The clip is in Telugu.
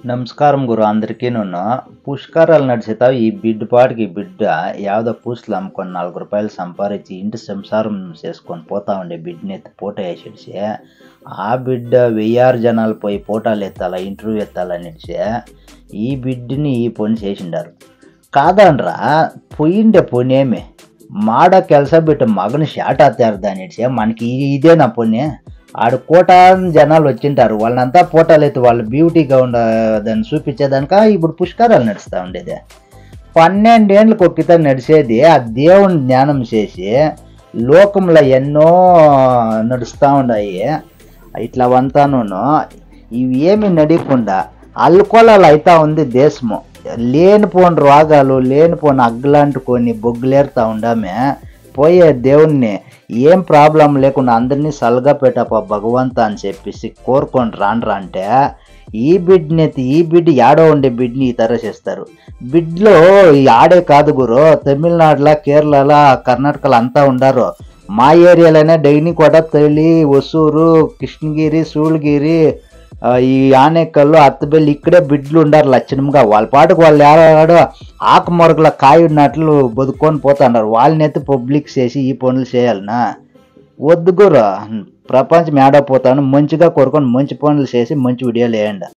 ನಮಸ್ಕಾರಂ ಗುರು అందరికీను పుష్కరాలు నడిచేతావు ఈ బిడ్డపాటికి బిడ్డ యావదో పూసలు అమ్ముకొని ₹4 సంపాదించి ఇంటి సంసారం చేసుకొని పోతా ఉండే బిడ్డని ఎత్తి ఫోటో వేసేసి ఆ బిడ్డ 1000 జనాలు పోయి ఫోటోలు ఎత్తాలా ఇంటర్వ్యూ ఎత్తాలనిడిచి ఈ బిడ్డని ఈ పని చేసిండారు కాదనరా పోయిండే పొనేమి మాడ ಕೆಲಸ ಬಿಟ್ಟು మగని షాట్ ఆతారదానిడిచి మనకి ఇదేనా పొని ఆడు కోటాను జనాలు వచ్చింటారు వాళ్ళంతా ఫోటోలు ఎత్తి వాళ్ళు బ్యూటీగా దాన్ని చూపించేదానిక ఇప్పుడు పుష్కరాలు నడుస్తూ ఉండేది 12 ఏళ్ళకి ఒక్కిత నడిచేది ఆ దేవుని జ్ఞానం చేసి లోకంలో ఎన్నో నడుస్తూ ఉన్నాయి ఇట్లావంతాను ఇవి ఏమి నడియకుండా అల్కోలాలు అవుతా ఉంది దేశము లేనిపోని రోగాలు లేనిపోని అగ్గులాంటుకొని బొగ్గులేరుతా ఉండమే పోయే దేవుణ్ణి ఏం ప్రాబ్లం లేకుండా అందరినీ సలగా పెట్టప భగవంత అని చెప్పేసి కోరుకొని రాండ్రా అంటే ఈ బిడ్డ యాడో ఉండే బిడ్ని ఈ తర చేస్తారు బిడ్లో ఆడే కాదు గురు తమిళనాడులో కేరళలో కర్ణాటకలో అంతా ఉండారు మా ఏరియాలోనే డైని కూడా తల్లి ఒసూరు కృష్ణగిరి సూళగిరి ఈ ఆనేకల్లో అత్తబెల్లి ఇక్కడే బిడ్లు ఉండారు లక్షణంగా వాళ్ళ పాటుకు వాళ్ళు ఆడో ఆకుమొరగల కాయ ఉన్నట్లు బతుకొని పోతున్నారు వాళ్ళనైతే పబ్లిక్ చేసి ఈ పనులు చేయాలనా వద్దు గురు ప్రపంచం ఏడపోతాను మంచిగా కోరుకొని మంచి పనులు చేసి మంచి వీడియోలు వేయండి